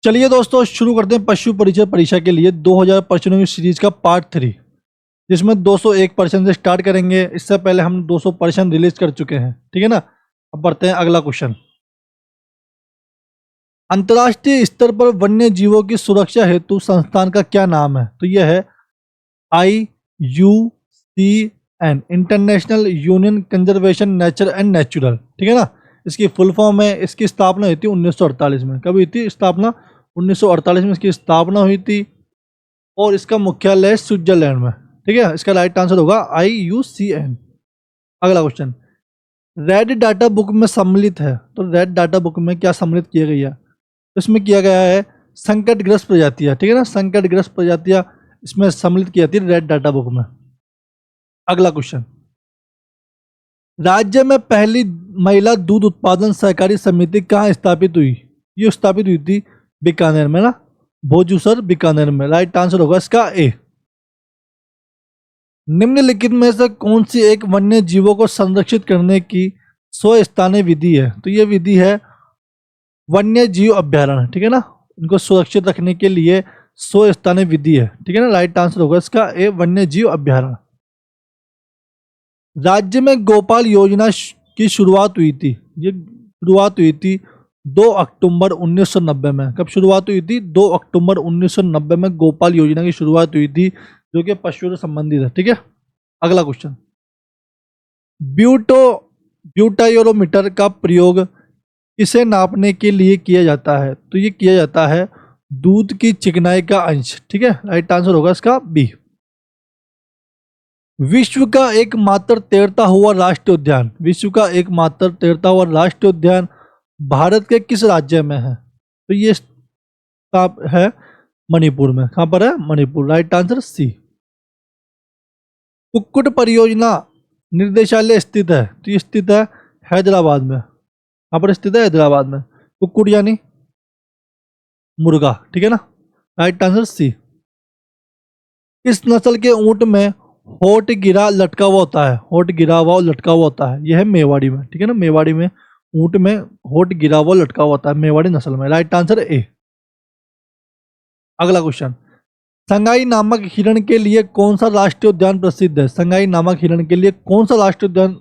चलिए दोस्तों शुरू करते हैं पशु परिचय परीक्षा के लिए 2000 प्रश्नों की सीरीज का पार्ट 3, जिसमें 201 प्रश्न से स्टार्ट करेंगे। इससे पहले हम 200 प्रश्न रिलीज कर चुके हैं, ठीक है ना। अब बढ़ते हैं अगला क्वेश्चन। अंतर्राष्ट्रीय स्तर पर वन्य जीवों की सुरक्षा हेतु संस्थान का क्या नाम है? तो यह है IUCN, international union conservation nature and natural, ठीक है ना। इसकी फुल फॉर्म है। इसकी स्थापना हुई थी 1948 में। कब हुई थी स्थापना? 1948 में इसकी स्थापना हुई थी और इसका मुख्यालय स्विट्जरलैंड में, ठीक है। इसका राइट आंसर होगा IUCN। अगला क्वेश्चन, रेड डाटा बुक में सम्मिलित है। तो रेड डाटा बुक में क्या सम्मिलित किया गया? इसमें किया गया है संकटग्रस्त प्रजातियां, ठीक है ना। संकटग्रस्त प्रजातियां इसमें सम्मिलित की जाती है रेड डाटा बुक में। अगला क्वेश्चन, राज्य में पहली महिला दूध उत्पादन सहकारी समिति कहाँ स्थापित हुई? ये स्थापित हुई थी बीकानेर में ना, भोजूसर बीकानेर में। राइट आंसर होगा इसका ए। निम्नलिखित में से कौन सी एक वन्य जीवों को संरक्षित करने की स्वस्थानीय विधि है? तो ये विधि है वन्य जीव अभ्यारण्य, ठीक है ना। इनको सुरक्षित रखने के लिए स्वस्थानीय विधि है, ठीक है ना। राइट आंसर होगा इसका ए, वन्य जीव अभ्यारण्य। राज्य में गोपाल योजना की शुरुआत हुई थी। ये शुरुआत हुई थी 2 अक्टूबर 1990 में। कब शुरुआत हुई थी? 2 अक्टूबर 1990 में गोपाल योजना की शुरुआत हुई थी, जो कि पशुओं से संबंधित है, ठीक है। अगला क्वेश्चन, ब्यूटायोरोमीटर का प्रयोग इसे नापने के लिए किया जाता है? तो ये किया जाता है दूध की चिकनाई का अंश, ठीक है। राइट आंसर होगा इसका बी। विश्व का एकमात्र तैरता हुआ राष्ट्रीय उद्यान, विश्व का एकमात्र तैरता हुआ राष्ट्रीय उद्यान भारत के किस राज्य में है? तो ये है मणिपुर में। कहां पर है? मणिपुर। Right answer C. कुक्कुट परियोजना निर्देशालय स्थित है? तो ये स्थित है हैदराबाद में। कहां पर स्थित है? हैदराबाद में। कुक्कुट यानी मुर्गा, ठीक है ना। Right answer C. इस नस्ल के ऊंट में होठ गिरा लटका हुआ होता है, होठ गिरा हुआ लटका हुआ होता है। यह है मेवाड़ी में, ठीक है ना। मेवाड़ी में ऊंट में होठ गिरा हुआ लटका हुआ होता है, मेवाड़ी नस्ल में। राइट आंसर ए। अगला क्वेश्चन, संगाई नामक हिरण के लिए कौन सा राष्ट्रीय उद्यान प्रसिद्ध है? संगाई नामक हिरण के लिए कौन सा राष्ट्रीय उद्यान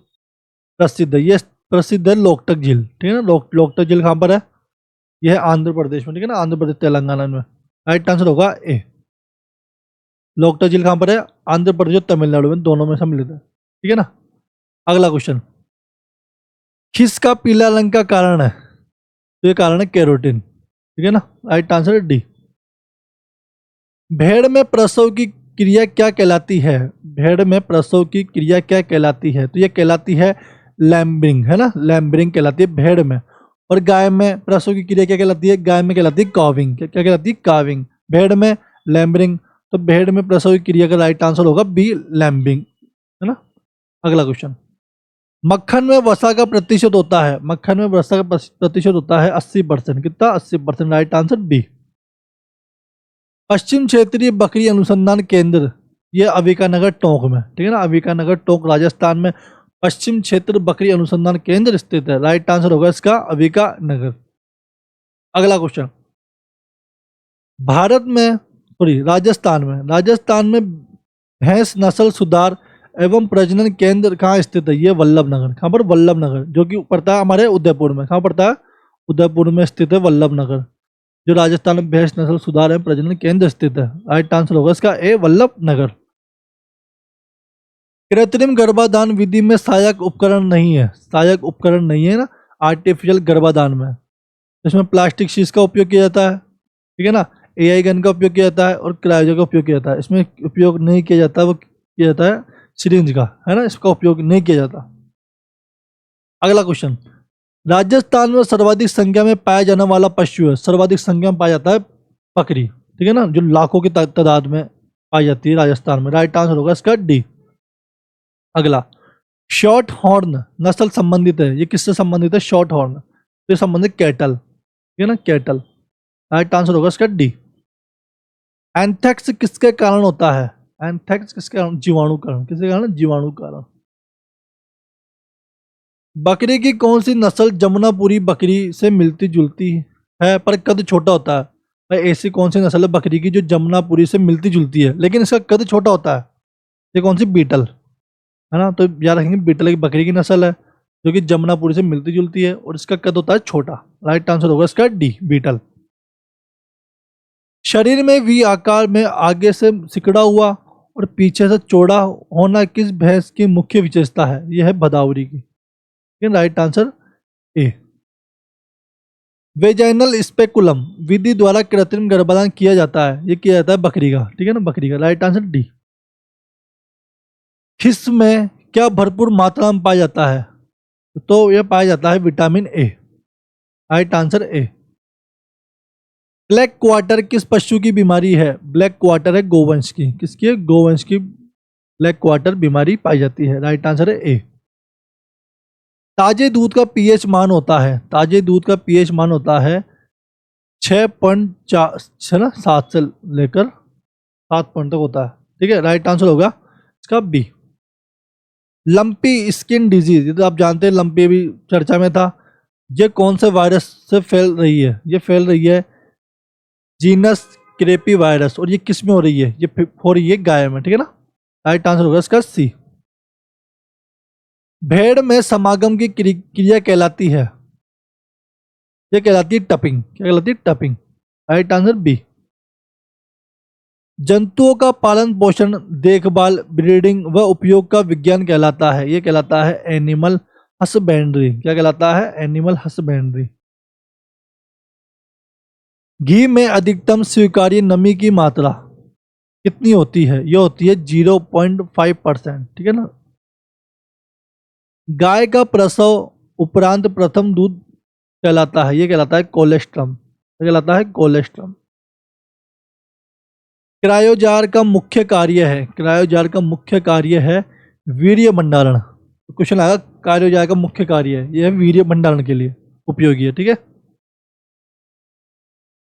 प्रसिद्ध है? यह प्रसिद्ध है लोकटक झील, ठीक है ना। लोकटक झील कहां पर है? यह है आंध्र प्रदेश में, ठीक है ना। आंध्र प्रदेश तेलंगाना में। राइट आंसर होगा ए। लोकटक झील कहां पर है? आंध्र प्रदेश और तमिलनाडु में, दोनों में सम्मिलित है, ठीक है ना। अगला क्वेश्चन, खिस का पीला रंग का कारण है? तो ये कारण है कैरोटीन, ठीक है ना। Right answer D. भेड़ में प्रसव की क्रिया क्या कहलाती है? भेड़ में प्रसव की क्रिया क्या कहलाती है? तो ये कहलाती है लैम्बिंग, है ना। लैम्बिंग कहलाती है भेड़ में। और गाय में प्रसव की क्रिया क्या कहलाती है? गाय में कहलाती है काविंग। क्या कहलाती है? काविंग। भेड़ में लैम्बिंग। तो भेड़ में प्रसव की क्रिया का राइट आंसर होगा बी, लैम्बिंग, है ना। अगला क्वेश्चन, मक्खन में वसा का प्रतिशत होता है? मक्खन में वसा का प्रतिशत होता है 80%। कितना? 80%। Right answer B. पश्चिम क्षेत्रीय बकरी अनुसंधान केंद्र, यह अविकानगर टोंक में, ठीक है ना। अविकानगर टोंक राजस्थान में पश्चिम क्षेत्र बकरी अनुसंधान केंद्र स्थित है। राइट आंसर होगा इसका अविकानगर। अगला क्वेश्चन, भारत में राजस्थान में भैंस नस्ल सुधार एवं प्रजनन केंद्र कहाँ स्थित है? ये वल्लभनगर। कहाँ पर? वल्लभनगर, जो कि पड़ता है हमारे उदयपुर में। कहाँ पड़ता है? उदयपुर में स्थित है वल्लभनगर, जो राजस्थान में भैंस नस्ल सुधार एवं प्रजनन केंद्र स्थित है। राइट आंसर होगा इसका ए, वल्लभनगर। कृत्रिम गर्भाधान विधि में सहायक उपकरण नहीं है? सहायक उपकरण नहीं है ना आर्टिफिशियल गर्भाधान में। इसमें प्लास्टिक शीश का उपयोग किया जाता है, ठीक है ना। AI गन का उपयोग किया जाता है और क्रायोजो का उपयोग किया जाता है। इसमें उपयोग नहीं किया जाता, वो किया जाता है सिरिंज का, है ना। इसका उपयोग नहीं किया जाता। अगला क्वेश्चन, राजस्थान में सर्वाधिक संख्या में पाया जाने वाला पशु है? सर्वाधिक संख्या में पाया जाता है बकरी, ठीक है ना, जो लाखों की तादाद में पाई जाती है राजस्थान में। राइट आंसर होगा इसका डी। अगला, शॉर्ट हॉर्न नस्ल संबंधित है? ये किससे संबंधित है? शॉर्ट हॉर्न, तो ये संबंधित कैटल, ठीक है ना, कैटल। राइट आंसर होगा इसका डी। एंथ्रेक्स किसके कारण होता है? एंथ्रेक्स किसके कारण? जीवाणु कारण। किसके कारण? जीवाणु कारण। बकरी की कौन सी नस्ल जमुनापुरी बकरी से मिलती जुलती है पर कद छोटा होता है? भाई ऐसी कौन सी नस्ल है बकरी की जो जमुनापुरी से मिलती जुलती है लेकिन इसका कद छोटा होता है? ये कौन सी? बीटल, है ना। तो याद रखेंगे बीटल एक बकरी की नस्ल है जो कि जमुनापुरी से मिलती जुलती है और इसका कद होता है छोटा। राइट आंसर होगा इसका डी, बीटल। शरीर में वी आकार में आगे से सिकड़ा हुआ और पीछे से चौड़ा होना किस भैंस की मुख्य विशेषता है? यह है भदावरी की। Right answer A. Vaginal speculum विधि द्वारा कृत्रिम गर्भाधान किया जाता है, ये किया जाता है बकरी का, ठीक है ना, बकरी का। Right answer D. खिस में क्या भरपूर मात्रा में पाया जाता है? तो यह पाया जाता है vitamin A. Right answer A. Black quarter किस पशु की बीमारी है? ब्लैक क्वार्टर है गोवंश की। किसकी है? गोवंश की ब्लैक क्वार्टर बीमारी पाई जाती है। राइट आंसर है ए। ताजे दूध का पीएच मान होता है, ताजे दूध का पीएच मान होता है 6.7 से लेकर 7 पॉइंट तक होता है, ठीक है। राइट आंसर होगा इसका बी। लंपी स्किन डिजीज, ये तो आप जानते हैं, लंपी अभी चर्चा में था। ये कौन से वायरस से फैल रही है? ये फैल रही है जीनस क्रेपी वायरस, और ये किस में हो रही है? ये हो रही है गाय में, ठीक है ना। राइट आंसर होगा इसका सी। भेड़ में समागम की क्रिया कहलाती है, ये कहलाती है टपिंग। क्या कहलाती है? टपिंग। Right answer B. जंतुओं का पालन पोषण, देखभाल, ब्रीडिंग व उपयोग का विज्ञान कहलाता है, ये कहलाता है एनिमल हसबेंड्री। क्या कहलाता है? Animal husbandry. घी में अधिकतम स्वीकार्य नमी की मात्रा कितनी होती है? यह होती है 0.5%, ठीक है ना। गाय का प्रसव उपरांत प्रथम दूध कहलाता है, यह कहलाता है कोलेस्ट्रम। क्या कहलाता है? कोलेस्ट्रम। क्रायोजार का मुख्य कार्य है, क्रायोजार का मुख्य कार्य है वीर्य भंडारण। क्वेश्चन आएगा क्रायोजार का मुख्य कार्य है, यह है वीर्य भंडारण के लिए उपयोगी है, ठीक है।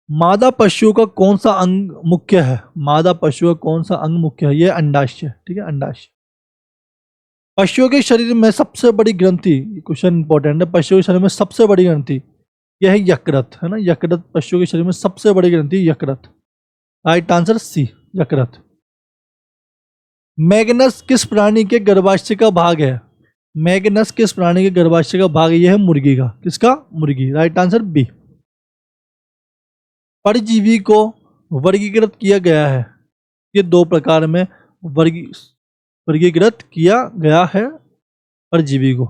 मादा पशु का कौन सा अंग मुख्य है? मादा पशु का कौन सा अंग मुख्य है? यह अंडाशय, ठीक है, अंडाशय। पशुओं के शरीर में सबसे बड़ी ग्रंथि, क्वेश्चन इंपॉर्टेंट है, पशुओं के शरीर में सबसे बड़ी ग्रंथि यह है यकृत, है ना। यकृत पशुओं के शरीर में सबसे बड़ी ग्रंथि यकृत। राइट आंसर सी, यकृत। मैग्नस किस प्राणी के गर्भाशय का भाग है? मैग्नस किस प्राणी के गर्भाशय का भाग है? यह है मुर्गी का। किसका? मुर्गी। Right answer B. परजीवी को वर्गीकृत किया गया है, ये 2 प्रकार में वर्गीकृत किया गया है परजीवी को।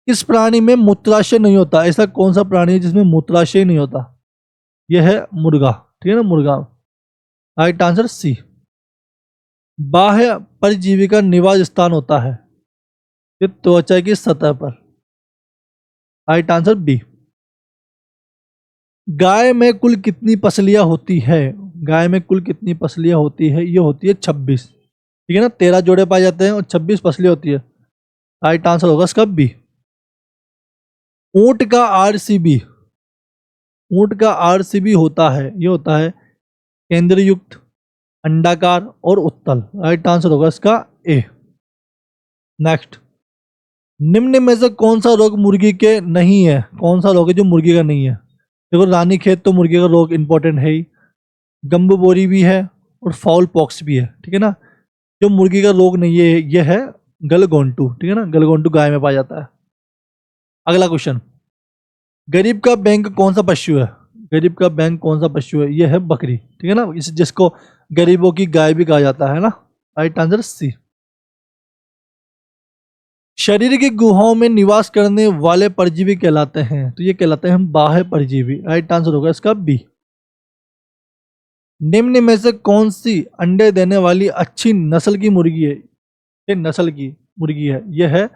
इस प्राणी में मूत्राशय नहीं होता, ऐसा कौन सा प्राणी है जिसमें मूत्राशय नहीं होता? यह है मुर्गा, ठीक है ना, मुर्गा। Right answer C. बाह्य परजीवी का निवास स्थान होता है, ये त्वचा की सतह पर। Right answer B. गाय में कुल कितनी पसलियां होती है? गाय में कुल कितनी पसलियां होती है? ये होती है 26, ठीक है ना। 13 जोड़े पाए जाते हैं और 26 पसलियां होती है। राइट आंसर होगा इसका बी। ऊंट का आरसीबी, ऊंट का आरसीबी होता है, ये होता है केंद्रयुक्त, अंडाकार और उत्तल। राइट आंसर होगा इसका ए। नेक्स्ट, निम्न में से कौन सा रोग मुर्गी के नहीं है? कौन सा रोग है जो मुर्गी का नहीं है? देखो, रानीखेत तो मुर्गी का रोग इंपॉर्टेंट है ही, गम्बोरी भी है और फाउल पॉक्स भी है, ठीक है ना। जो मुर्गी का रोग नहीं है यह है गलगोंटू, ठीक है ना। गलगोंटू गाय में पाया जाता है। अगला क्वेश्चन, गरीब का बैंक कौन सा पशु है? गरीब का बैंक कौन सा पशु है? यह है बकरी, ठीक है ना, जिसको गरीबों की गाय भी कहा जाता है ना। Right answer C. शरीर की गुहाओं में निवास करने वाले परजीवी कहलाते हैं, तो ये कहलाते हैं बाह्य परजीवी। राइट आंसर होगा इसका बी। निम्न में से कौन सी अंडे देने वाली अच्छी नस्ल की मुर्गी है? ये नस्ल की मुर्गी है, यह है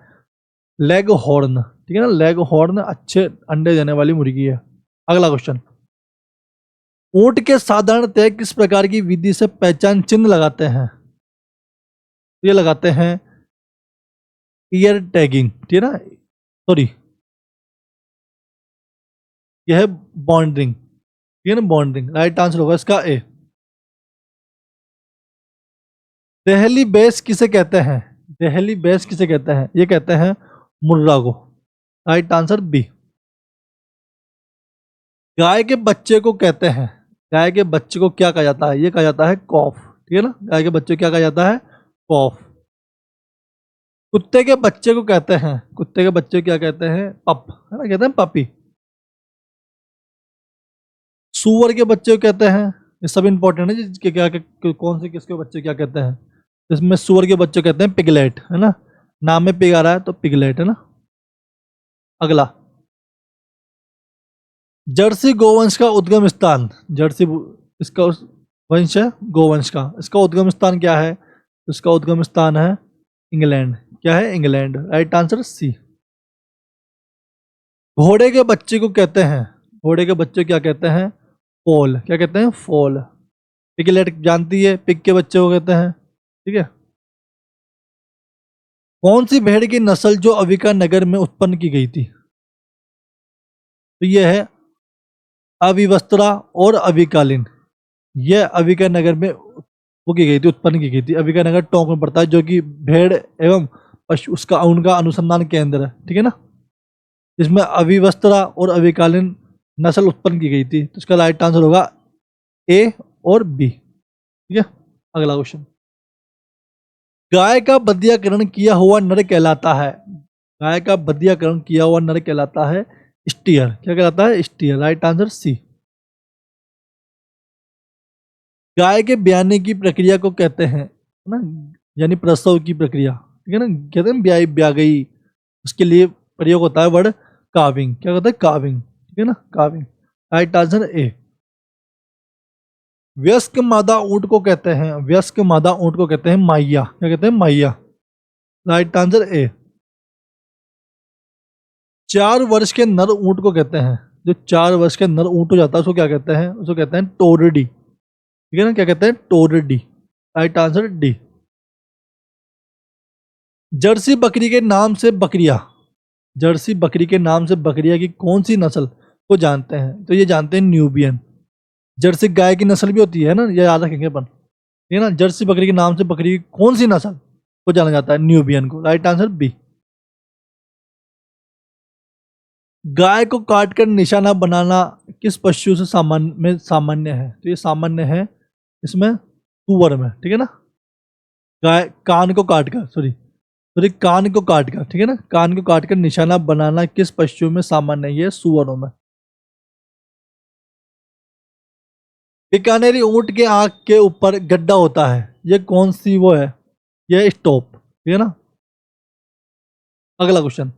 लेग हॉर्न, ठीक है ना। लेग हॉर्न अच्छे अंडे देने वाली मुर्गी है। अगला क्वेश्चन, ऊंट के साधारणतः किस प्रकार की विधि से पहचान चिन्ह लगाते हैं? ये लगाते हैं ईयर टैगिंग, ठीक है ना, सॉरी, यह है बॉन्डिंग, ठीक है ना, बॉन्डिंग। राइट आंसर होगा इसका ए। दहली बैस किसे कहते हैं? दहली बैस किसे कहते हैं? ये कहते हैं मुर्रा को। Right answer B. गाय के बच्चे को कहते हैं, गाय के बच्चे को क्या कहा जाता है? ये कहा जाता है कॉफ, ठीक है ना। गाय के बच्चे को क्या कहा जाता है? कॉफ। कुत्ते के बच्चे को कहते हैं, कुत्ते के बच्चे को क्या कहते हैं? पप, है ना, कहते हैं पपी। सूअर के बच्चे को कहते हैं, ये सब इंपॉर्टेंट है जिसके क्या कौन से किसके बच्चे क्या कहते हैं। इसमें सूअर के बच्चे कहते हैं पिगलेट, है ना, नाम में पिग आ रहा है तो पिगलेट, है ना। अगला, जर्सी गोवंश का उद्गम स्थान, जर्सी इसका वंश है गोवंश का, इसका उद्गम स्थान क्या है? इसका उद्गम स्थान है इंग्लैंड। क्या है? इंग्लैंड। Right answer C. घोड़े के बच्चे को कहते हैं, घोड़े के बच्चे क्या कहते हैं? फोल। क्या कहते हैं? फोल। पिगलेट जानती है, पिग के बच्चे को कहते हैं, ठीक है। कौन सी भेड़ की नस्ल जो अविका नगर में उत्पन्न की गई थी? तो यह है अविवस्त्रा और अविकालीन। यह अविका नगर में वो की गई थी, उत्पन्न की गई थी। अविका नगर टोंक में पड़ता है, जो कि भेड़ एवं पशु उसका उनका अनुसंधान केंद्र है, ठीक है ना। इसमें अविवस्त्रा और अविकालीन नस्ल उत्पन्न की गई थी, तो इसका राइट आंसर होगा ए और बी, ठीक है। अगला क्वेश्चन, गाय का बधियाकरण किया हुआ नर कहलाता है, गाय का बधियाकरण किया हुआ नर कहलाता है स्टीयर। क्या कहलाता है? स्टीयर। Right answer C. गाय के ब्याने की प्रक्रिया को कहते हैं ना, यानी प्रसव की प्रक्रिया, ठीक है ना, कहते हैं ब्याई ब्या गई, उसके लिए प्रयोग होता है वर्ड काविंग। क्या कहता है? काविंग, ठीक है ना, काविंग। राइट आंसर ए। वयस्क मादा ऊंट को कहते हैं, वयस्क मादा ऊंट को कहते हैं माइया। क्या कहते हैं? माइया। राइट आंसर ए। 4 वर्ष के नर ऊंट को कहते हैं, जो 4 वर्ष के नर ऊंट हो जाता है उसको क्या कहते हैं? उसको कहते हैं टोरडी, ठीक है ना। क्या कहते हैं? टोरडी। Right answer D. जर्सी बकरी के नाम से बकरिया, जर्सी बकरी के नाम से बकरिया की कौन सी नस्ल को जानते हैं? तो ये जानते हैं न्यूबियन। जर्सी गाय की नस्ल भी होती है ना, ये याद रखेंगे अपन, ठीक है ना। जर्सी बकरी के नाम से बकरी की कौन सी नस्ल को जाना जाता है? न्यूबियन को। Right answer B. गाय को काटकर निशाना बनाना किस पशु से सामान्य है? तो ये सामान्य है इसमें सुअर में, ठीक है ना। गाय कान को काटकर, सॉरी कान को काटकर, ठीक है ना, कान को काटकर निशाना बनाना किस पशु में सामान्य है? ये सुअरों में। बीकानेरी ऊंट के आंख के ऊपर गड्ढा होता है, ये कौन सी वो है? ये स्टॉप, ठीक है ना। अगला क्वेश्चन,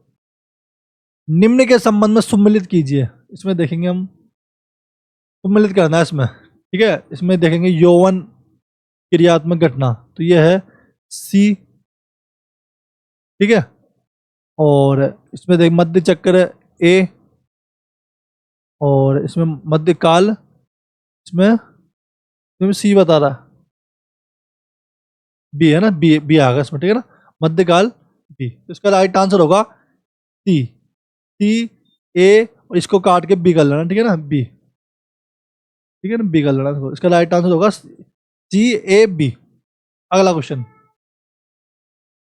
निम्न के संबंध में सम्मिलित कीजिए। इसमें देखेंगे हम, सम्मिलित करना है इसमें, ठीक है। इसमें देखेंगे यौवन क्रियात्मक घटना, तो ये है सी, ठीक है। और इसमें देख मध्य चक्र ए, और इसमें मध्यकाल, इसमें सी बता रहा है, बी है ना, बी बी आ गया इसमें, ठीक है ना, मध्यकाल बी। तो इसका राइट आंसर होगा सी, सी ए और इसको काट के बी कर लेना, ठीक है ना, बी, ठीक है ना, बी कर लेना। इसका राइट आंसर होगा सी ए बी। अगला क्वेश्चन,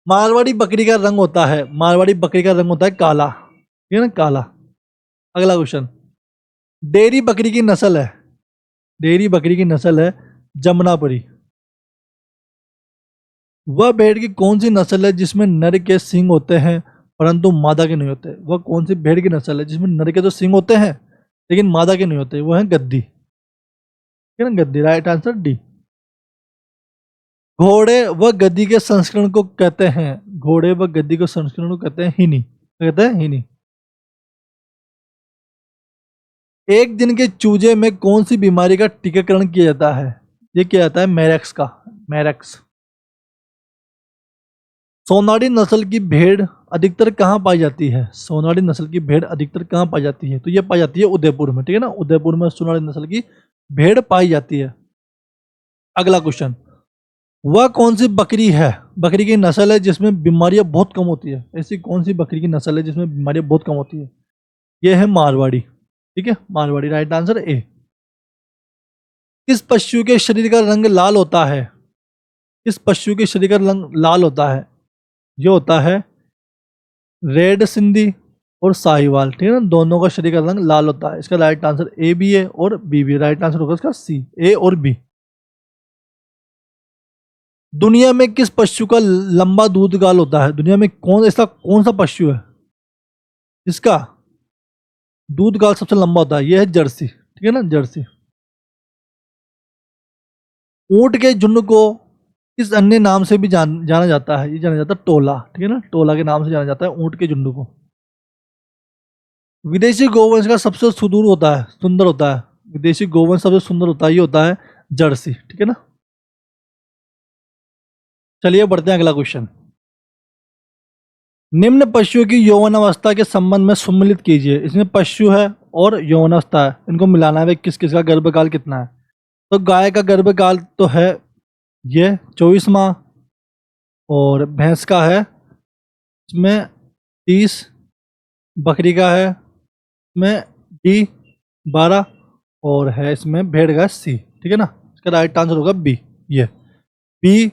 मारवाड़ी बकरी का रंग होता है, मारवाड़ी बकरी का रंग होता है काला, ठीक है ना, काला। अगला क्वेश्चन, डेयरी बकरी की नस्ल है, डेयरी बकरी की नस्ल है जमुनापुरी। वह भेड़ की कौन सी नस्ल है जिसमें नर के सींग होते हैं परंतु मादा के नहीं होते? वह कौन सी भेड़ की नस्ल है जिसमें नर के तो सींग होते हैं लेकिन मादा के नहीं होते? वो है गद्दी, ठीक है ना, गद्दी। Right answer D. घोड़े व गद्दी के संस्करण को कहते हैं, घोड़े व गद्दी के संस्करण को कहते हैं हिनी, कहते हैं हिनी। एक दिन के चूजे में कौन सी बीमारी का टीकाकरण किया जाता है? ये किया जाता है मैरेक्स का, मैरेक्स। सोनाली नस्ल की भेड़ अधिकतर कहाँ पाई जाती है? सोनाली नस्ल की भेड़ अधिकतर कहाँ पाई जाती है? तो ये पाई जाती है उदयपुर में, ठीक है ना, उदयपुर में सोनाली नस्ल की भेड़ पाई जाती है। अगला क्वेश्चन, वह कौन सी बकरी है, बकरी की नस्ल है जिसमें बीमारियां बहुत कम होती है? ऐसी कौन सी बकरी की नस्ल है जिसमें बीमारियां बहुत कम होती है? यह है मारवाड़ी, ठीक है, मारवाड़ी। राइट आंसर ए। किस पशु के शरीर का रंग लाल होता है? किस पशु के शरीर का रंग लाल होता है? यह होता है रेड सिंधी, और साहिवाल, ठीक है ना, दोनों का शरीर का रंग लाल होता है। इसका राइट आंसर ए भी है और बी भी। राइट आंसर होगा इसका सी, ए और बी। दुनिया में किस पशु का लंबा दूध गाल होता है? दुनिया में कौन सा पशु है इसका दूध गाल सबसे लंबा होता है? यह है जर्सी, ठीक है ना, जर्सी। ऊंट के झुंड को किस अन्य नाम से भी जाना जाता है? ये जाना जाता है टोला, ठीक है ना, टोला के नाम से जाना जाता है ऊंट के झुंड को। विदेशी गोवंश का सबसे सुंदर होता है, विदेशी गोवंश सबसे सुंदर होता है, ये होता है जर्सी, ठीक है ना। चलिए बढ़ते हैं अगला क्वेश्चन। निम्न पशुओं की यौवनावस्था के संबंध में सम्मिलित कीजिए। इसमें पशु है और यौवनावस्था है, इनको मिलाना है। किस किस का गर्भकाल कितना है? तो गाय का गर्भकाल तो है ये 24 माह, और भैंस का है इसमें 30, बकरी का है इसमें डी 12, और है इसमें भेड़ का सी, ठीक है ना। इसका राइट आंसर होगा बी, ये बी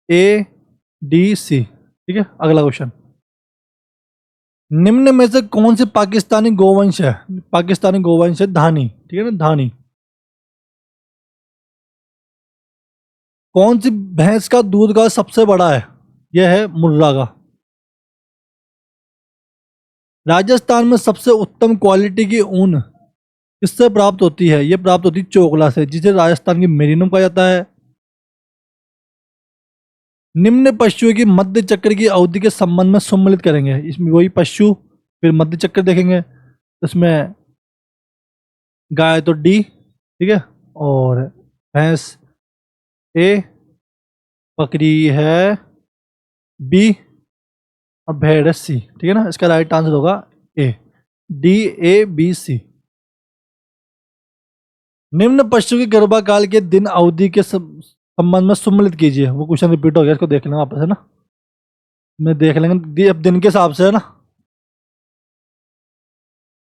ए डी सी, ठीक है। अगला क्वेश्चन। निम्न में से कौन सी पाकिस्तानी गोवंश है? पाकिस्तानी गोवंश है धानी, ठीक है ना, धानी। कौन सी भैंस का दूध का सबसे बड़ा है? यह है मुर्रा का। राजस्थान में सबसे उत्तम क्वालिटी की ऊन किससे प्राप्त होती है? यह प्राप्त होती है चोकला से, जिसे राजस्थान की मेरिनम कहा जाता है। निम्न पशुओं की मध्य चक्र की अवधि के संबंध में सम्मिलित करेंगे। इसमें वही पशु, फिर मध्य चक्र देखेंगे। इसमें गाय तो डी, ठीक है, और भैंस ए, बकरी है बी, और भेड़ है सी, ठीक है ना। इसका राइट आंसर होगा ए, डी ए बी सी। निम्न पशु के गर्भाकाल के दिन अवधि के संबंध में सम्मिलित कीजिए। वो क्वेश्चन रिपीट हो गया, इसको देख लेंगे वापस, है ना, मैं देख लेंगे अब दिन के हिसाब से, है ना।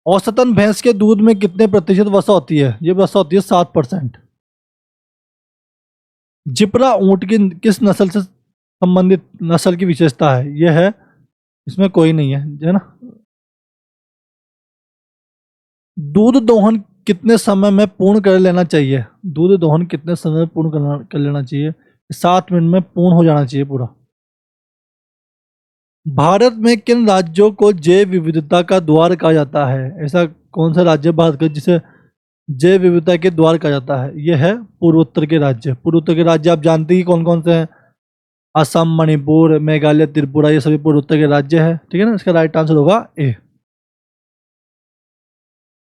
औसतन भैंस के दूध में कितने प्रतिशत वसा होती है? ये वसा होती है 7%। जिप्रा ऊंट की किस नस्ल से संबंधित नस्ल की विशेषता है? यह है, इसमें कोई नहीं है ना। दूध दोहन कितने समय में पूर्ण कर लेना चाहिए? दूध दोहन कितने समय में पूर्ण कर लेना चाहिए? 7 मिनट में पूर्ण हो जाना चाहिए पूरा। भारत में किन राज्यों को जैव विविधता का द्वार कहा जाता है? ऐसा कौन सा राज्य भारत का जिसे जैव विविधता के द्वार कहा जाता है? यह है पूर्वोत्तर के राज्य। पूर्वोत्तर के राज्य आप जानते ही कौन कौन से हैं? असम, मणिपुर, मेघालय, त्रिपुरा, ये सभी पूर्वोत्तर के राज्य है, ठीक है ना। इसका राइट आंसर होगा ए।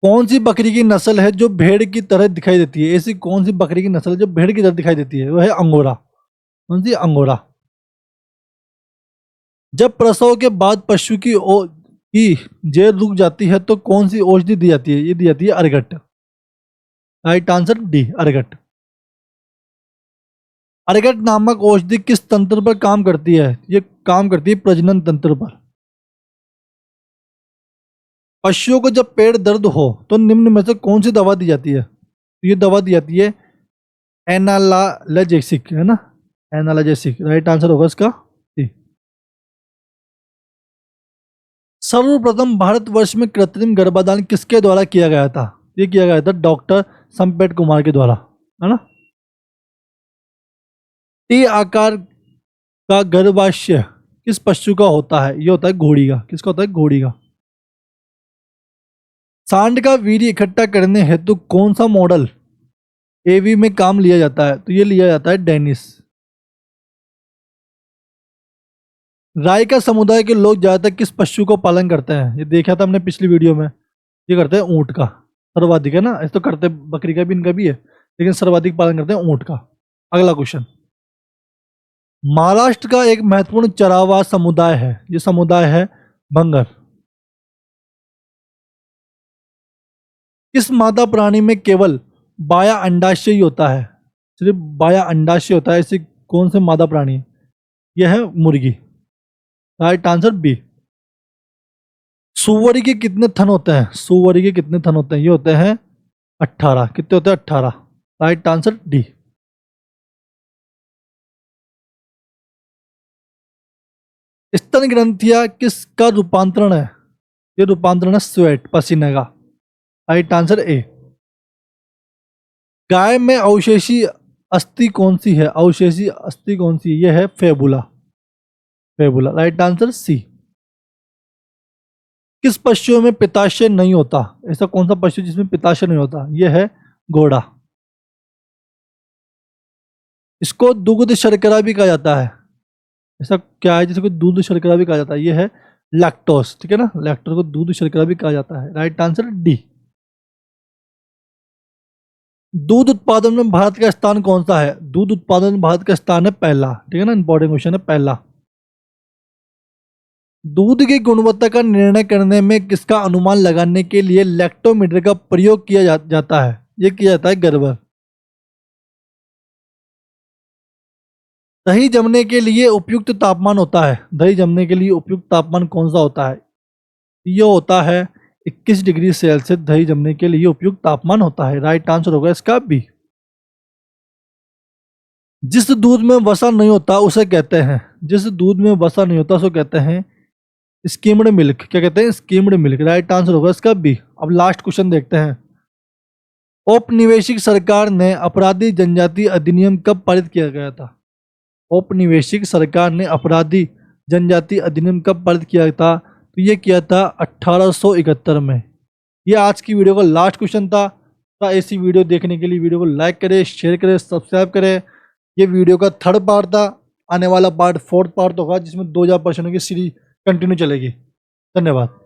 कौन सी बकरी की नस्ल है जो भेड़ की तरह दिखाई देती है? ऐसी कौन सी बकरी की नस्ल है जो भेड़ की तरह दिखाई देती है? वह है अंगोरा। कौन सी? अंगोरा। जब प्रसव के बाद पशु की जेर रुक जाती है तो कौन सी औषधि दी जाती है? ये दी जाती है ergot. Right answer D, ergot. Ergot नामक औषधि किस तंत्र पर काम करती है? ये काम करती है प्रजनन तंत्र पर। पशुओं को जब पेट दर्द हो तो निम्न में से कौन सी दवा दी जाती है? ये दवा दी जाती है एनालाजेसिक, है ना, एनालाजेसिक। राइट आंसर होगा इसका सी। सर्वप्रथम भारतवर्ष में कृत्रिम गर्भाधान किसके द्वारा किया गया था? ये किया गया था डॉक्टर संपेट कुमार के द्वारा, है ना। टी आकार का गर्भाशय किस पशु का होता है? ये होता है घोड़ी का। किसका होता है? घोड़ी का। सांड का वीर्य इकट्ठा करने हेतु कौन सा मॉडल एवी में काम लिया जाता है? तो ये लिया जाता है डेनिस। राय का समुदाय के लोग ज्यादातर किस पशु को पालन करते हैं? ये देखा था हमने पिछली वीडियो में। ये करते हैं ऊंट का, सर्वाधिक, है ना। ऐसे तो करते बकरी का भी, इनका भी है, लेकिन सर्वाधिक पालन करते हैं ऊंट का। अगला क्वेश्चन। महाराष्ट्र का एक महत्वपूर्ण चरावा समुदाय है, ये समुदाय है भंगर। किस मादा प्राणी में केवल बाया अंडाशय ही होता है? सिर्फ बाया अंडाशय होता है, ऐसी कौन से मादा प्राणी है? यह है मुर्गी। Right answer B. सुअर के कितने थन होते हैं? सुअर के कितने थन होते हैं? ये होते हैं 18। कितने होते हैं? 18। Right answer D. स्तन ग्रंथियां किसका रूपांतरण है? ये रूपांतरण है स्वेट, पसीने का। राइट आंसर ए। गाय में अवशेषी अस्थि कौन सी है? अवशेषी अस्थि कौन सी? ये है फेबुला, फेबुला। Right answer C. किस पशु में पित्ताशय नहीं होता? ऐसा कौन सा पशु जिसमें पित्ताशय नहीं होता? यह है घोड़ा। इसको दुग्ध शर्करा भी कहा जाता है। ऐसा क्या है जिसको दूध शर्करा भी कहा जाता है? यह है लैक्टोस, ठीक है ना। लैक्टोस को दूध शर्करा भी कहा जाता है। Right answer D. दूध उत्पादन में भारत का स्थान कौन सा है? दूध उत्पादन में भारत का स्थान है पहला, ठीक है ना। इंपॉर्टेंट क्वेश्चन है पहला। दूध की गुणवत्ता का निर्णय करने में किसका अनुमान लगाने के लिए लैक्टोमीटर का प्रयोग किया जाता है? यह किया जाता है गर्वर। दही जमने के लिए उपयुक्त तापमान होता है। दही जमने के लिए उपयुक्त तापमान कौन सा होता है? यह होता है 21 डिग्री सेल्सियस। दही जमने के लिए उपयुक्त तापमान होता है। राइट आंसर होगा इसका बी। जिस दूध में वसा नहीं होता उसे कहते हैं, जिस दूध में वसा नहीं होता उसे कहते हैं स्किम्ड मिल्क। क्या कहते हैं? Skimmed milk. राइट आंसर होगा इसका बी। अब लास्ट क्वेश्चन देखते हैं। औपनिवेशिक सरकार ने अपराधी जनजाति अधिनियम कब पारित किया गया था? औपनिवेशिक सरकार ने अपराधी जनजाति अधिनियम कब पारित किया था? तो ये किया था 1871 में। ये आज की वीडियो का लास्ट क्वेश्चन था। तो ऐसी वीडियो देखने के लिए वीडियो को लाइक करें, शेयर करें, सब्सक्राइब करें। ये वीडियो का थर्ड पार्ट था। आने वाला पार्ट फोर्थ पार्ट होगा जिसमें 2000 प्रश्नों की सीरीज कंटिन्यू चलेगी। धन्यवाद।